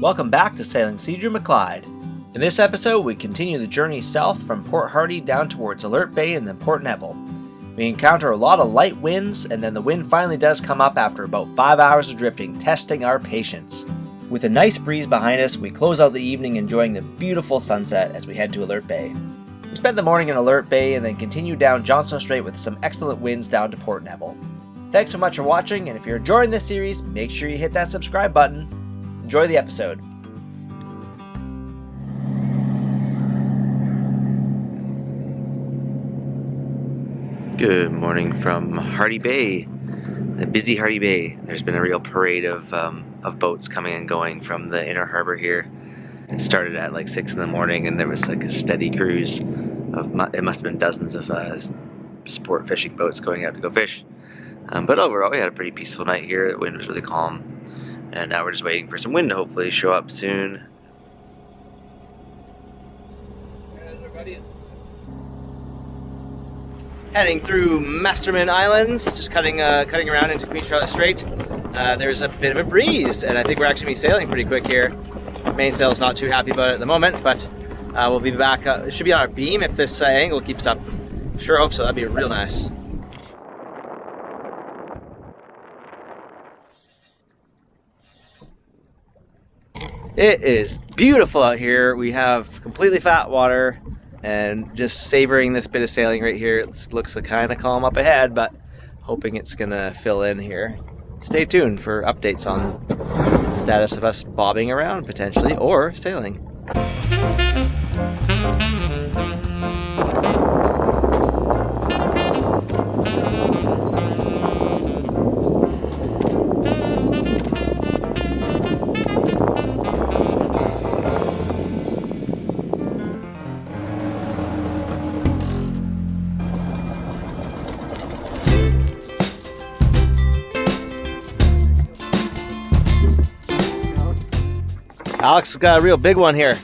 welcome back to Sailing Sea Dream of Clyde. In this episode, we continue the journey south from Port Hardy down towards Alert Bay and then Port Neville. We encounter a lot of light winds, and then the wind finally does come up after about 5 hours of drifting, testing our patience. With a nice breeze behind us, we close out the evening enjoying the beautiful sunset as we head to Alert Bay. We spent the morning in Alert Bay and then continued down Johnstone Strait with some excellent winds down to Port Neville. Thanks so much for watching, and if you're enjoying this series, make sure you hit that subscribe button. Enjoy the episode. Good morning from Hardy Bay, the busy Hardy Bay. There's been a real parade of boats coming and going from the inner harbor here. It started at like 6 in the morning, and there was like a steady cruise of, it must have been dozens of sport fishing boats going out to go fish. But overall, we had a pretty peaceful night here. The wind was really calm, and now we're just waiting for some wind to hopefully show up soon. There's our buddies. Heading through Masterman Islands, just cutting around into Queen Charlotte Strait. There's a bit of a breeze, and I think we're actually sailing pretty quick here. Mainsail's not too happy about it at the moment, but we'll be back. It should be on our beam if this angle keeps up. Sure hope so. That'd be real nice. It is beautiful out here. We have completely flat water and just savoring this bit of sailing right here. It looks kind of calm up ahead, but hoping it's gonna fill in here. Stay tuned for updates on the status of us bobbing around potentially or sailing. Alex has got a real big one here.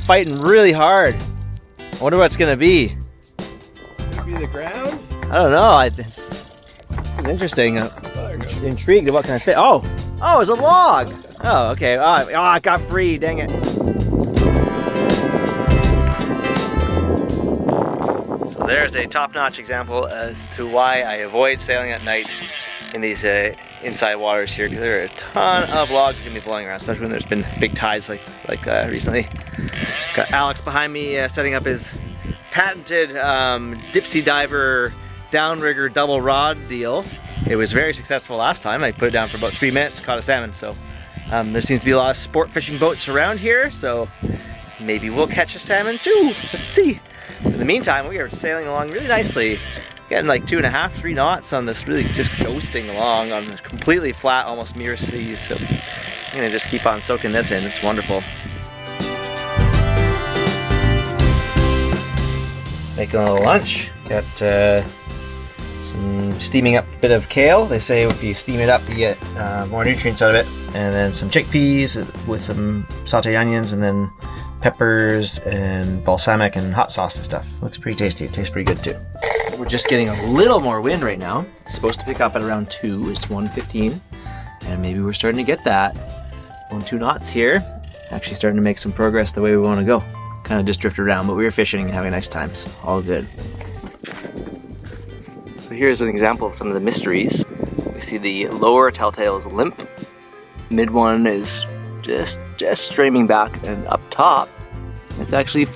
Fighting really hard. I wonder what it's gonna be. Maybe the ground? I don't know. It's interesting. Intrigued of what kind of fish. Oh, it's a log. Oh, okay. Oh, I got free. Dang it. So there's a top-notch example as to why I avoid sailing at night in these inside waters here, because there are a ton of logs that can be blowing around, especially when there's been big tides like recently. Got Alex behind me setting up his patented Dipsy Diver downrigger double rod deal. It was very successful last time. I put it down for about 3 minutes, caught a salmon. So there seems to be a lot of sport fishing boats around here, so maybe we'll catch a salmon too. Let's see. In the meantime, we are sailing along really nicely. Getting like 2.5, 3 knots on this, really just coasting along on completely flat, almost mirror seas. So I'm gonna just keep on soaking this in. It's wonderful. Making a little lunch. Got some steaming up bit of kale. They say if you steam it up, you get more nutrients out of it. And then some chickpeas with some sauteed onions, and then peppers and balsamic and hot sauce and stuff. Looks pretty tasty. It tastes pretty good too. We're just getting a little more wind right now. It's supposed to pick up at around 2. It's 1:15, and maybe we're starting to get that 1-2 knots here. Actually starting to make some progress the way we want to go. Kind of just drifted around, but we were fishing and having a nice time, so all good. So here's an example of some of the mysteries. We see the lower telltale is limp. Mid one is just streaming back, and up top it's actually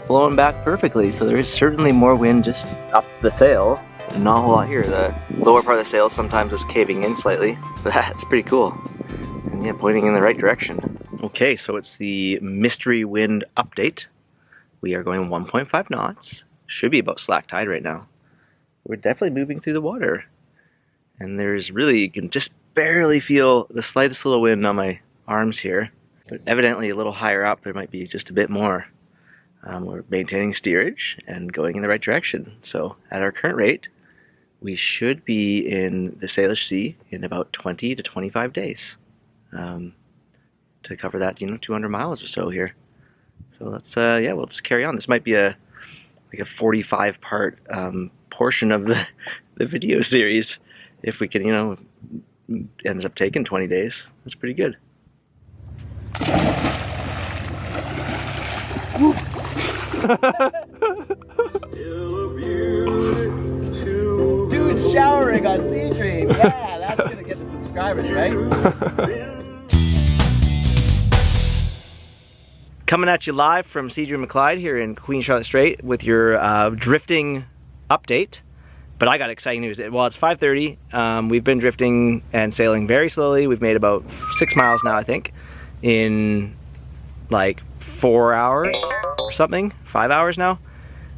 flowing back perfectly, so there is certainly more wind just up the sail. Not a whole lot here. The lower part of the sail sometimes is caving in slightly, but that's pretty cool. And yeah, pointing in the right direction. Okay, so it's the mystery wind update. We are going 1.5 knots. Should be about slack tide right now. We're definitely moving through the water. And there's really, you can just barely feel the slightest little wind on my arms here. But evidently a little higher up there might be just a bit more. We're maintaining steerage and going in the right direction. So at our current rate, we should be in the Salish Sea in about 20 to 25 days to cover that, 200 miles or so here. So let's, we'll just carry on. This might be a 45-part portion of the video series if we can, ends up taking 20 days. That's pretty good. Dude showering on Sea Dream. Yeah, that's gonna get the subscribers, right? Coming at you live from Sea Dream of Clyde here in Queen Charlotte Strait with your drifting update. But I got exciting news. Well, it's 5:30. We've been drifting and sailing very slowly. We've made about 6 miles now, I think, in like 4 hours or something, 5 hours now.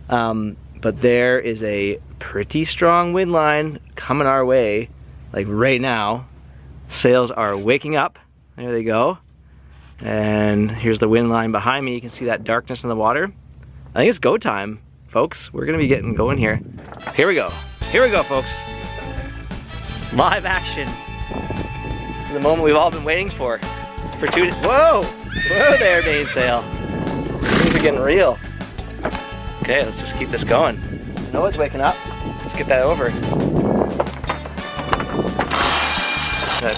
But there is a pretty strong wind line coming our way, like right now. Sails are waking up. There they go. And here's the wind line behind me. You can see that darkness in the water. I think it's go time, folks. We're gonna be getting going here. Here we go. Here we go, folks. It's live action. This is the moment we've all been waiting for 2 days. Whoa! Whoa there, mainsail. Things are getting real. Okay, let's just keep this going. I know it's waking up. Let's get that over.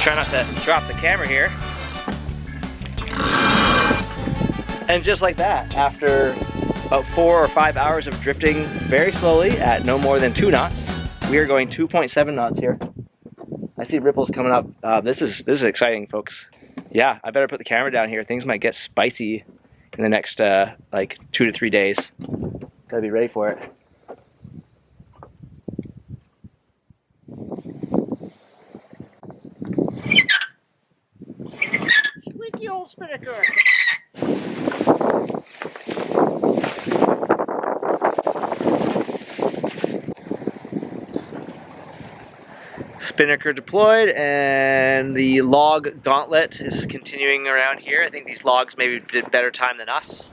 Try not to drop the camera here. And just like that, after about 4 or 5 hours of drifting very slowly at no more than 2 knots, we are going 2.7 knots here. I see ripples coming up. This is exciting, folks. Yeah, I better put the camera down here. Things might get spicy in the next like 2 to 3 days. Gotta be ready for it. Squeaky old spinnaker. Spinnaker deployed, and the log gauntlet is continuing around here. I think these logs maybe did better time than us.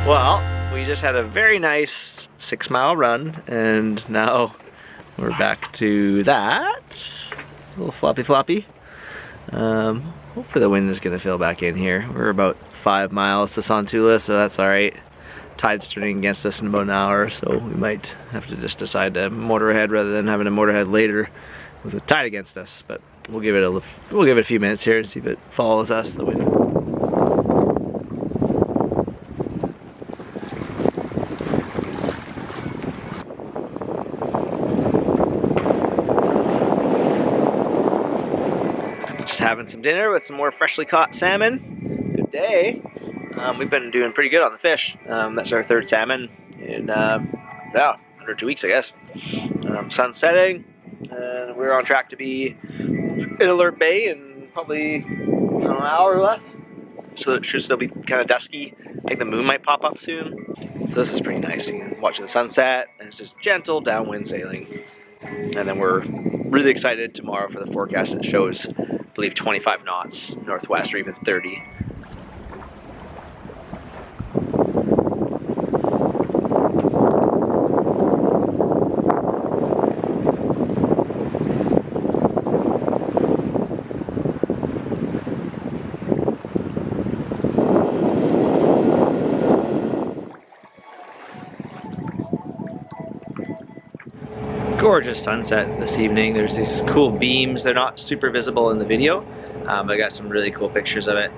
Well, we just had a very nice 6-mile run, and now we're back to that. A little floppy. Hopefully the wind is gonna fill back in here. We're about 5 miles to Sontula, so that's all right. Tide's turning against us in about an hour, so we might have to just decide to motor ahead rather than having to motor ahead later with the tide against us. But we'll give it a few minutes here and see if it follows us. The wind. Just having some dinner with some more freshly caught salmon. Good day. We've been doing pretty good on the fish. That's our 3rd salmon in yeah, under 2 weeks, I guess. Sun's setting, and we're on track to be in Alert Bay in probably an hour or less. So it should still be kind of dusky. I think the moon might pop up soon. So this is pretty nice. Watching the sunset, and it's just gentle downwind sailing. And then we're really excited tomorrow for the forecast. It shows, I believe, 25 knots northwest, or even 30. Gorgeous sunset this evening. There's these cool beams. They're not super visible in the video, but I got some really cool pictures of it,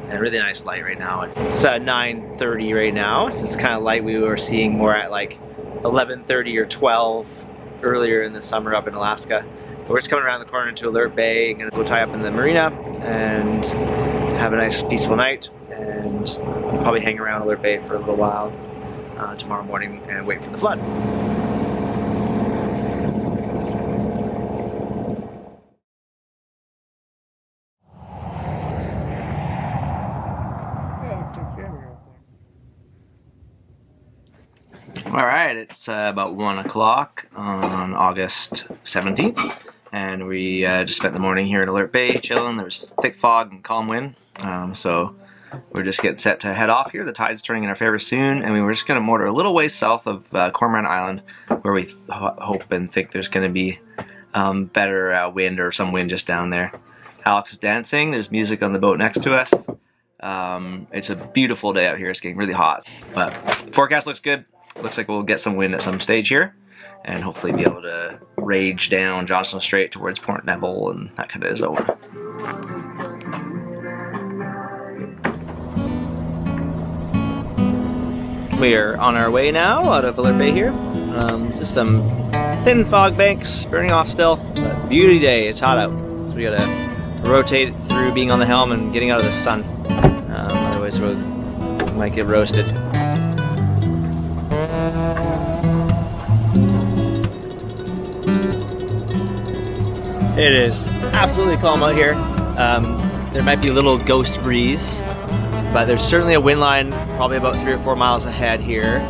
and really nice light right now. It's 9:30 right now. This is kind of light we were seeing more at like 11:30 or 12 earlier in the summer up in Alaska. But we're just coming around the corner into Alert Bay. Gonna go tie up in the marina and have a nice peaceful night, and probably hang around Alert Bay for a little while tomorrow morning and wait for the flood. Alright, it's about 1 o'clock on August 17th, and we just spent the morning here at Alert Bay chilling. There's thick fog and calm wind, so we're just getting set to head off here. The tide's turning in our favor soon, and we were just going to motor a little ways south of Cormorant Island, where we hope and think there's going to be better wind, or some wind just down there. Alex is dancing. There's music on the boat next to us. It's a beautiful day out here. It's getting really hot, but forecast looks good. Looks like we'll get some wind at some stage here, and hopefully be able to rage down Johnstone Strait towards Port Neville and that kind of zone. We are on our way now out of Alert Bay here. Just some thin fog banks burning off still, but beauty day. It's hot out, so we gotta rotate through being on the helm and getting out of the sun. Otherwise we might get roasted. It is absolutely calm out here. There might be a little ghost breeze, but there's certainly a wind line probably about 3 or 4 miles ahead here.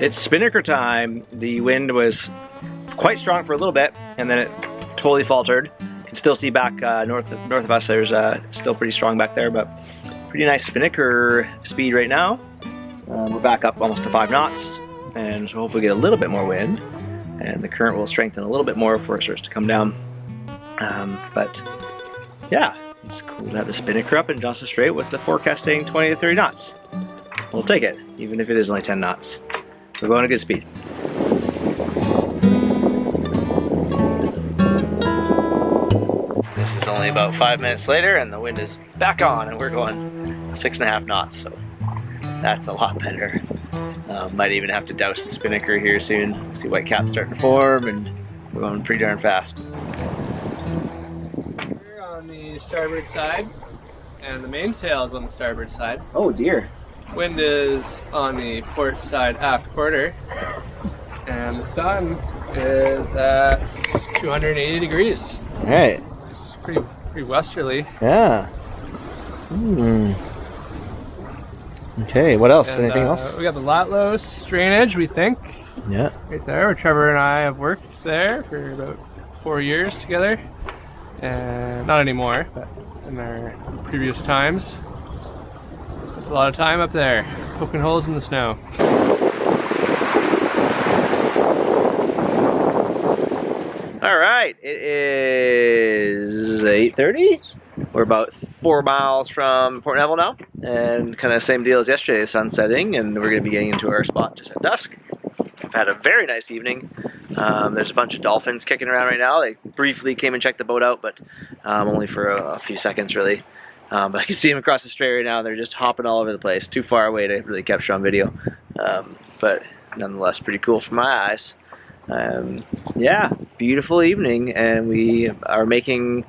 It's spinnaker time. The wind was quite strong for a little bit, and then it totally faltered. You can still see back north of us. There's still pretty strong back there, but pretty nice spinnaker speed right now. We're back up almost to 5 knots, and so hopefully get a little bit more wind, and the current will strengthen a little bit more before it starts to come down. But yeah, it's cool to have the spinnaker up in Johnstone Strait with the forecast saying 20 to 30 knots. We'll take it, even if it is only 10 knots. We're going at good speed. This is only about 5 minutes later and the wind is back on and we're going 6.5 knots, so that's a lot better. Might even have to douse the spinnaker here soon. See white caps starting to form and we're going pretty darn fast. We're on the starboard side and the mainsail is on the starboard side. Oh dear. Wind is on the port side aft quarter, and the sun is at 280 degrees. All right. It's pretty westerly. Yeah. Okay, what else? And, anything else? We got the Latlos strainage, we think. Yeah. Right there, where Trevor and I have worked there for about 4 years together. And not anymore, but in our previous times. A lot of time up there, poking holes in the snow. All right, it is 8:30. We're about 4 miles from Port Neville now, and kind of same deal as yesterday, sun setting, and we're going to be getting into our spot just at dusk. We've had a very nice evening. There's a bunch of dolphins kicking around right now. They briefly came and checked the boat out, but only for a few seconds really. But I can see them across the strait right now. They're just hopping all over the place. Too far away to really capture on video. But nonetheless, pretty cool from my eyes. Yeah, beautiful evening. And we are making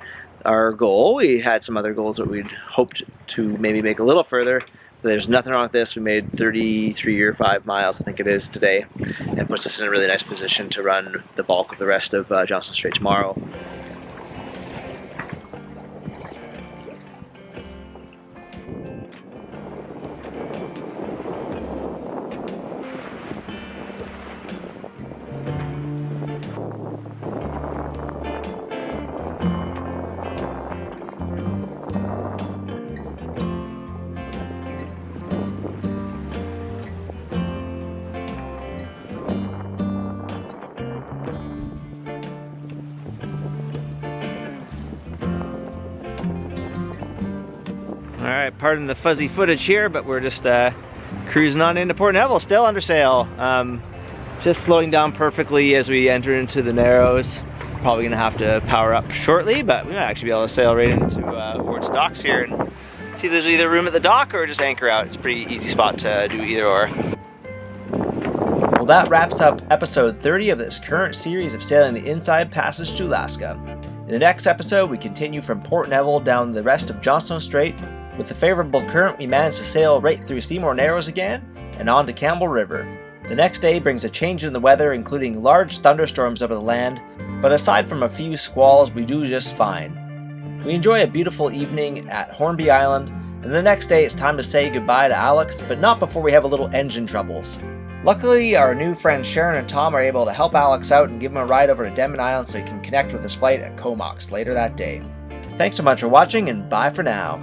our goal. We had some other goals that we'd hoped to maybe make a little further. But there's nothing wrong with this. We made 33 or 5 miles, I think it is, today. And puts us in a really nice position to run the bulk of the rest of Johnstone Strait tomorrow. Alright, pardon the fuzzy footage here, but we're just cruising on into Port Neville, still under sail. Just slowing down perfectly as we enter into the Narrows. Probably going to have to power up shortly, but we might actually be able to sail right into towards docks here and see if there's either room at the dock or just anchor out. It's a pretty easy spot to do either or. Well, that wraps up episode 30 of this current series of sailing the Inside Passage to Alaska. In the next episode, we continue from Port Neville down the rest of Johnstone Strait. With the favorable current, we managed to sail right through Seymour Narrows again and on to Campbell River. The next day brings a change in the weather, including large thunderstorms over the land, but aside from a few squalls, we do just fine. We enjoy a beautiful evening at Hornby Island, and the next day it's time to say goodbye to Alex, but not before we have a little engine troubles. Luckily, our new friends Sharon and Tom are able to help Alex out and give him a ride over to Denman Island so he can connect with his flight at Comox later that day. Thanks so much for watching, and bye for now.